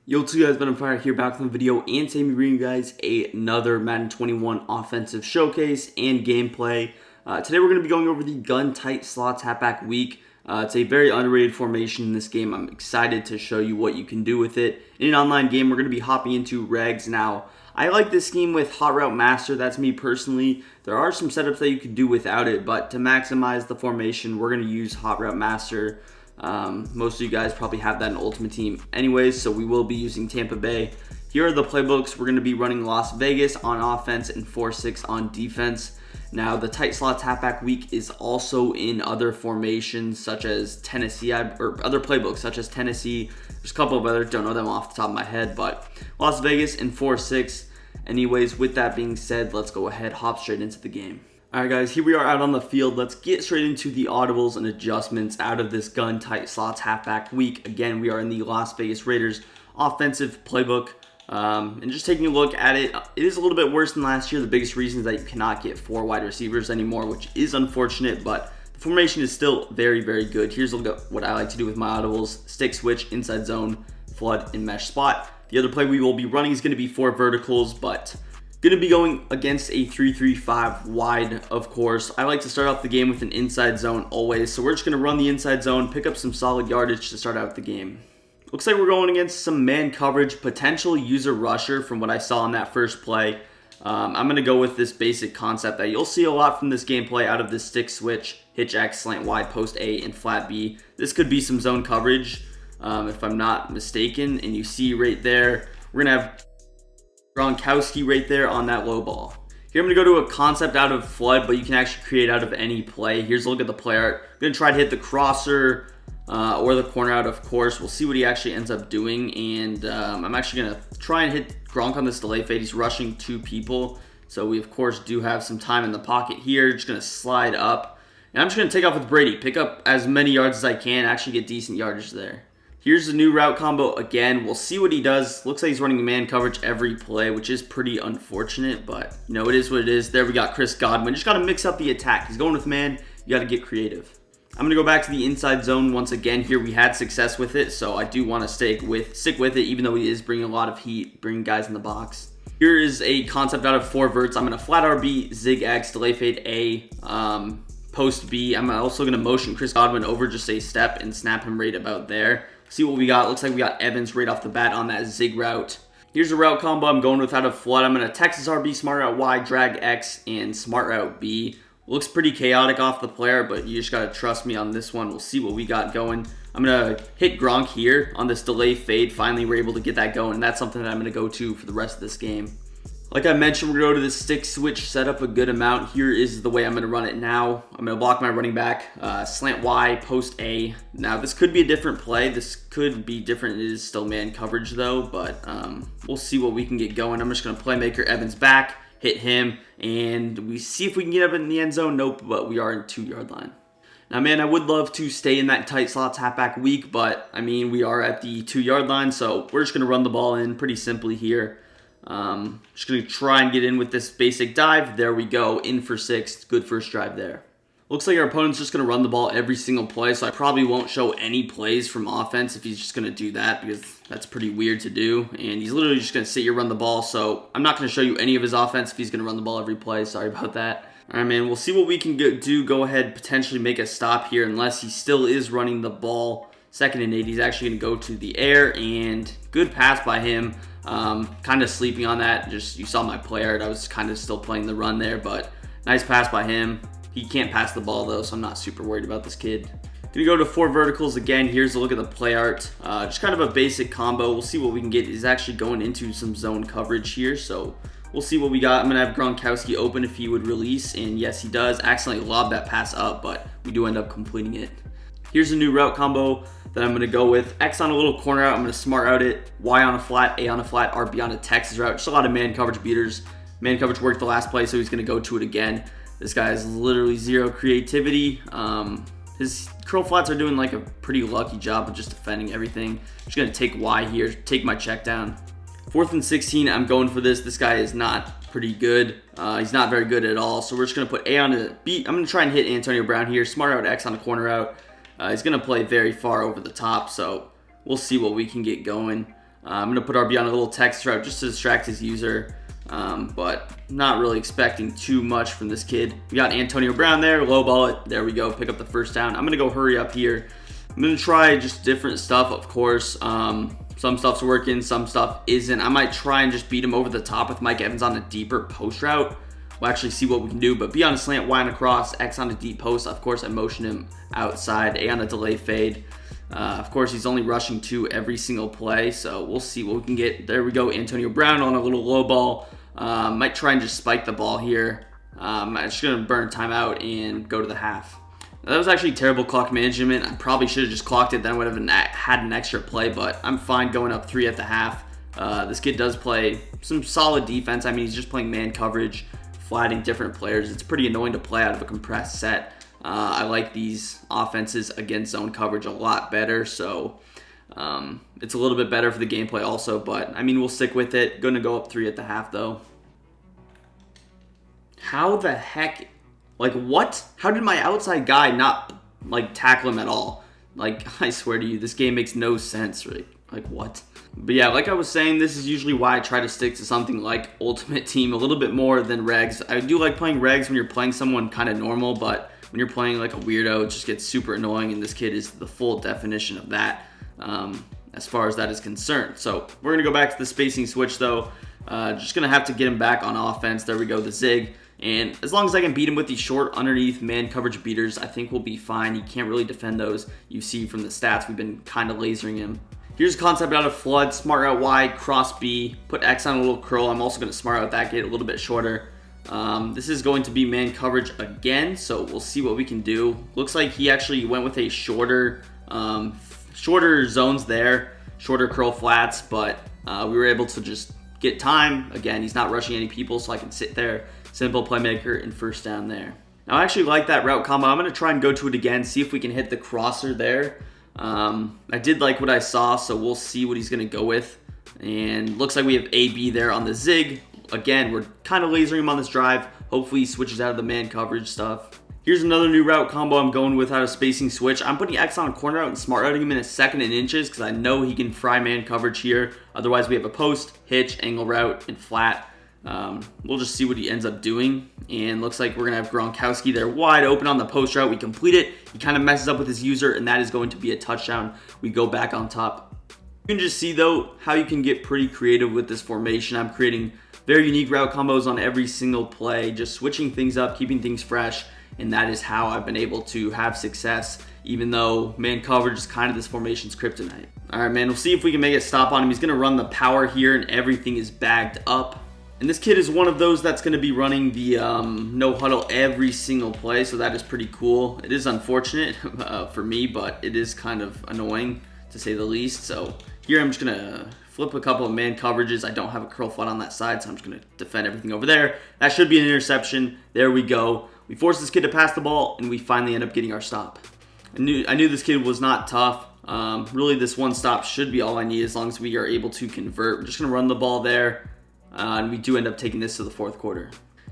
Yo, what's up guys, Ben on Fire here back with a video, and today I'm bringing you guys another Madden 21 offensive showcase and gameplay. Today we're going to be going over the gun tight slot halfback weak. It's a very underrated formation in this game. I'm excited to show you what you can do with it. In an online game, we're going to be hopping into regs. Now, I like this scheme with Hot Route Master, that's me personally. There are some setups that you could do without it, but to maximize the formation, we're going to use Hot Route Master. Most of you guys probably have that in Ultimate Team anyways, so we will be using Tampa Bay. Here are the playbooks. We're going to be running Las Vegas on offense and 4-6 on defense. Now, the tight slot halfback weak is also in other formations such as Tennessee, or other playbooks such as Tennessee. There's a couple of others, don't know them off the top of my head, but Las Vegas and 4-6. Anyways, with that being said, let's go ahead, hop straight into the game. Alright guys, here we are out on the field. Let's get straight into the audibles and adjustments out of this gun tight slots halfback week. Again, we are in the Las Vegas Raiders offensive playbook. And just taking a look at it, it is a little bit worse than last year. The biggest reason is that you cannot get 4 wide receivers anymore, which is unfortunate, but the formation is still very, very good. Here's a look at what I like to do with my audibles: stick switch, inside zone, flood, and mesh spot. The other play we will be running is going to be 4 verticals, but going to be going against a 3-3-5 wide, of course. I like to start off the game with an inside zone always, so we're just going to run the inside zone, pick up some solid yardage to start out the game. Looks like we're going against some man coverage, potential user rusher from what I saw in that first play. I'm going to go with this basic concept that you'll see a lot from this gameplay out of this stick switch, hitch X, slant Y, post A, and flat B. This could be some zone coverage, if I'm not mistaken, and you see right there, we're going to have Gronkowski right there on that low ball. Here I'm going to go to a concept out of flood, but you can actually create out of any play. Here's a look at the play art. I'm going to try to hit the crosser or the corner out, of course. We'll see what he actually ends up doing, and I'm actually going to try and hit Gronk on this delay fade. He's rushing 2 people, so we, of course, do have some time in the pocket here. Just going to slide up, and I'm just going to take off with Brady. Pick up as many yards as I can, actually get decent yardage there. Here's the new route combo again. We'll see what he does. Looks like he's running man coverage every play, which is pretty unfortunate, but you know, it is what it is. There we got Chris Godwin. Just got to mix up the attack. He's going with man. You got to get creative. I'm going to go back to the inside zone once again. Here we had success with it, so I do want to stick with it, even though he is bringing a lot of heat, bringing guys in the box. Here is a concept out of 4 verts. I'm going to flat RB, zig X, delay fade A, post B. I'm also going to motion Chris Godwin over just a step and snap him right about there. See what we got. Looks like we got Evans right off the bat on that zig route. Here's a route combo I'm going with out of flood. I'm going to Texas RB, smart route Y, drag X, and smart route B. Looks pretty chaotic off the player, but you just got to trust me on this one. We'll see what we got going. I'm going to hit Gronk here on this delay fade. Finally, we're able to get that going, and that's something that I'm going to go to for the rest of this game. Like I mentioned, we're going to go to the stick switch setup a good amount. Here is the way I'm going to run it now. I'm going to block my running back, slant Y, post A. Now, this could be a different play. This could be different. It is still man coverage, though, but we'll see what we can get going. I'm just going to playmaker Evans back, hit him, and we see if we can get up in the end zone. Nope, but we are in 2-yard line. Now, man, I would love to stay in that tight slots halfback week, but, I mean, we are at the 2-yard line, so we're just going to run the ball in pretty simply here. Just going to try and get in with this basic dive. There we go, in for 6. Good first drive there. Looks like our opponent's just going to run the ball every single play, so I probably won't show any plays from offense if he's just going to do that, because that's pretty weird to do. And he's literally just going to sit here, run the ball, so I'm not going to show you any of his offense if he's going to run the ball every play. Sorry about that. All right, man, we'll see what we can do. Go ahead, potentially make a stop here, unless he still is running the ball. 2nd and 8, he's actually going to go to the air, and good pass by him. Kind of sleeping on that. Just, you saw my play art. I was kind of still playing the run there, but nice pass by him. He can't pass the ball though, so I'm not super worried about this kid. Gonna go to 4 verticals again. Here's a look at the play art. Just kind of a basic combo. We'll see what we can get. He's actually going into some zone coverage here, so we'll see what we got. I'm gonna have Gronkowski open if he would release, and yes, he does. Accidentally lobbed that pass up, but we do end up completing it. Here's a new route combo that I'm going to go with. X on a little corner out. I'm going to smart out it. Y on a flat, A on a flat, RB on a Texas route. Just a lot of man coverage beaters. Man coverage worked the last play, so he's going to go to it again. This guy has literally 0 creativity. His curl flats are doing like a pretty lucky job of just defending everything. Just going to take Y here, take my check down. 4th and 16, I'm going for this. This guy is not pretty good. He's not very good at all, so we're just going to put A on a B. I'm going to try and hit Antonio Brown here. Smart out X on a corner out. He's going to play very far over the top, so we'll see what we can get going. I'm going to put RB on a little text route just to distract his user. But not really expecting too much from this kid. We got Antonio Brown there, low ball it. There we go, pick up the first down. I'm going to go hurry up here. I'm going to try just different stuff, of course. Some stuff's working, some stuff isn't. I might try and just beat him over the top with Mike Evans on a deeper post route. We'll actually see what we can do, but B on a slant, Y on a cross, X on a deep post. Of course, I motion him outside, A on a delay fade. Of course, he's only rushing 2 every single play, so we'll see what we can get. There we go, Antonio Brown on a little low ball. Might try and just spike the ball here. I'm just going to burn timeout and go to the half. Now, that was actually terrible clock management. I probably should have just clocked it, then would have had an extra play, but I'm fine going up 3 at the half. This kid does play some solid defense. I mean, he's just playing man coverage, flatting different players. It's pretty annoying to play out of a compressed set. I like these offenses against zone coverage a lot better, so it's a little bit better for the gameplay also, but I mean, we'll stick with it. Going to go up 3 at the half, though. How the heck, like, what? How did my outside guy not, like, tackle him at all? Like, I swear to you, this game makes no sense, right? Like, what? But yeah, like I was saying, this is usually why I try to stick to something like Ultimate Team a little bit more than regs. I do like playing regs when you're playing someone kind of normal, but when you're playing like a weirdo, it just gets super annoying, and this kid is the full definition of that as far as that is concerned. So we're going to go back to the spacing switch, though. Just going to have to get him back on offense. There we go, the zig. And as long as I can beat him with these short underneath man coverage beaters, I think we'll be fine. He can't really defend those. You see from the stats, we've been kind of lasering him. Here's a concept out of flood, smart route Y, cross B, put X on a little curl. I'm also going to smart out that gate a little bit shorter. This is going to be man coverage again, so we'll see what we can do. Looks like he actually went with a shorter zones there, shorter curl flats, but we were able to just get time. Again, he's not rushing any people, so I can sit there. Simple playmaker and first down there. Now, I actually like that route combo. I'm going to try and go to it again, see if we can hit the crosser there. I did like what I saw, so we'll see what he's going to go with. And looks like we have AB there on the zig. Again, we're kind of lasering him on this drive. Hopefully he switches out of the man coverage stuff. Here's another new route combo I'm going with out of spacing switch. I'm putting X on a corner route and smart routing him in a second and inches because I know he can fry man coverage here. Otherwise, we have a post, hitch, angle route, and flat. We'll just see what he ends up doing. And looks like we're going to have Gronkowski there wide open on the post route. We complete it. He kind of messes up with his user, and that is going to be a touchdown. We go back on top. You can just see, though, how you can get pretty creative with this formation. I'm creating very unique route combos on every single play, just switching things up, keeping things fresh, and that is how I've been able to have success, even though man coverage is kind of this formation's kryptonite. All right, man, we'll see if we can make a stop on him. He's going to run the power here, and everything is bagged up. And this kid is one of those that's going to be running the no huddle every single play, so that is pretty cool. It is unfortunate for me, but it is kind of annoying to say the least. So here I'm just going to flip a couple of man coverages. I don't have a curl flat on that side, so I'm just going to defend everything over there. That should be an interception. There we go. We forced this kid to pass the ball, and we finally end up getting our stop. I knew this kid was not tough. Really, this one stop should be all I need as long as we are able to convert. We're just going to run the ball there. And we do end up taking this to the fourth quarter.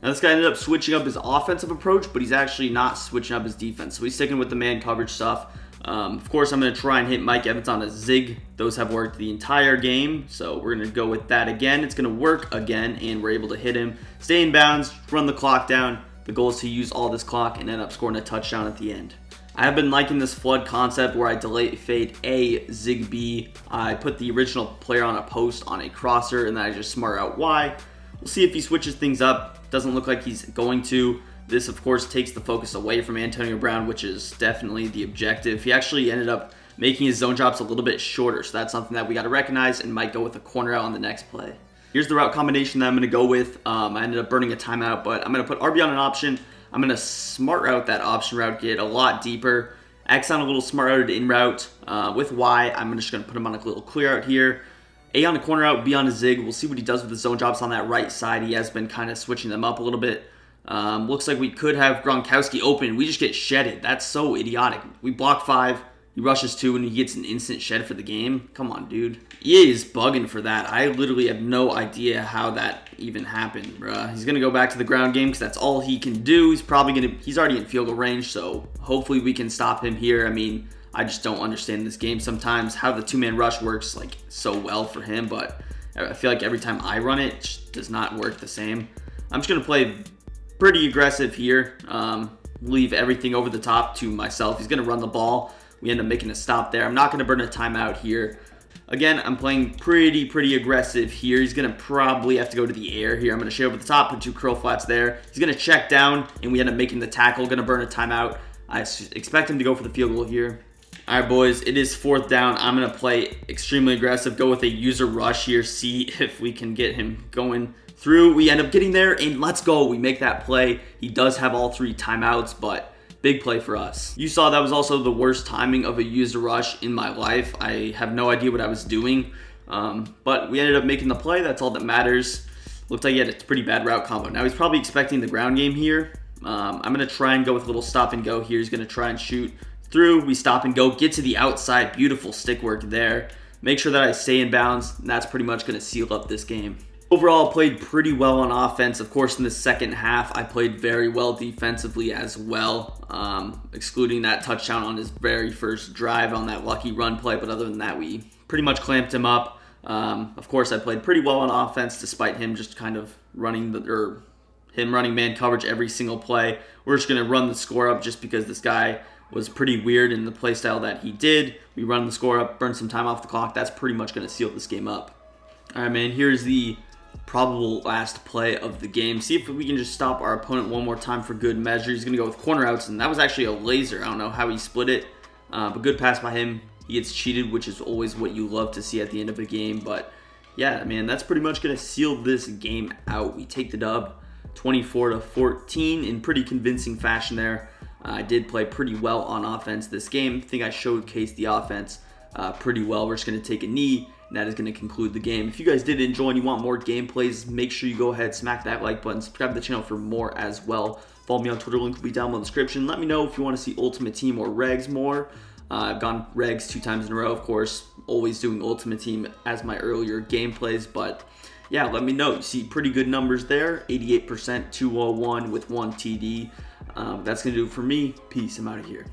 Now, this guy ended up switching up his offensive approach, but he's actually not switching up his defense. So he's sticking with the man coverage stuff. Of course, I'm going to try and hit Mike Evans on a zig. Those have worked the entire game, so we're going to go with that again. It's going to work again, and we're able to hit him. Stay in bounds, run the clock down. The goal is to use all this clock and end up scoring a touchdown at the end. I have been liking this flood concept where I delay fade A, zig B. I put the original player on a post on a crosser, and then I just smart out Y. We'll see if he switches things up. Doesn't look like he's going to. This, of course, takes the focus away from Antonio Brown, which is definitely the objective. He actually ended up making his zone drops a little bit shorter, so that's something that we got to recognize and might go with a corner out on the next play. Here's the route combination that I'm going to go with. I ended up burning a timeout, but I'm going to put RB on an option. I'm going to smart route that option route, get a lot deeper. X on a little smart routed in route. With Y, I'm just going to put him on a little clear out here. A on a corner out, B on a zig. We'll see what he does with the zone drops on that right side. He has been kind of switching them up a little bit. Looks like we could have Gronkowski open. We just get shedded. That's so idiotic. We block 5. He rushes 2, and he gets an instant shed for the game. Come on, dude. EA is bugging for that. I literally have no idea how that even happened, bruh. He's going to go back to the ground game because that's all he can do. He's already in field goal range, so hopefully we can stop him here. I mean, I just don't understand this game sometimes, how the two-man rush works like so well for him, but I feel like every time I run it, it just does not work the same. I'm just going to play pretty aggressive here, leave everything over the top to myself. He's going to run the ball. We end up making a stop there. I'm not going to burn a timeout here. Again, I'm playing pretty aggressive here. He's going to probably have to go to the air here. I'm going to shade over the top, put 2 curl flats there. He's going to check down, and we end up making the tackle. Going to burn a timeout. I expect him to go for the field goal here. All right, boys, it is 4th down. I'm going to play extremely aggressive, go with a user rush here, see if we can get him going through. We end up getting there, and let's go. We make that play. He does have all 3 timeouts, but big play for us. You saw that was also the worst timing of a user rush in my life. I have no idea what I was doing, but we ended up making the play. That's all that matters. Looked like he had a pretty bad route combo. Now he's probably expecting the ground game here. I'm going to try and go with a little stop and go here. He's going to try and shoot through. We stop and go, get to the outside. Beautiful stick work there. Make sure that I stay in bounds, and that's pretty much going to seal up this game. Overall, played pretty well on offense. Of course, in the second half, I played very well defensively as well, excluding that touchdown on his very first drive on that lucky run play. But other than that, we pretty much clamped him up. Of course, I played pretty well on offense, despite him just kind of running running man coverage every single play. We're just going to run the score up just because this guy was pretty weird in the play style that he did. We run the score up, burn some time off the clock. That's pretty much going to seal this game up. All right, man, here's the probable last play of the game. See if we can just stop our opponent one more time for good measure. He's going to go with corner outs, and that was actually a laser. I don't know how he split it, but good pass by him. He gets cheated, which is always what you love to see at the end of a game. But yeah, man, that's pretty much going to seal this game out. We take the dub 24-14 in pretty convincing fashion there. I did play pretty well on offense this game. I think I showcased the offense pretty well. We're just going to take a knee, and that is going to conclude the game. If you guys did enjoy and you want more gameplays, make sure you go ahead, smack that like button, subscribe to the channel for more as well. Follow me on Twitter, link will be down below in the description. Let me know if you want to see Ultimate Team or Regs more. I've gone Regs 2 times in a row, of course, always doing Ultimate Team as my earlier gameplays, but yeah, let me know. You see pretty good numbers there, 88%, 201 with 1 TD. That's going to do it for me. Peace. I'm out of here.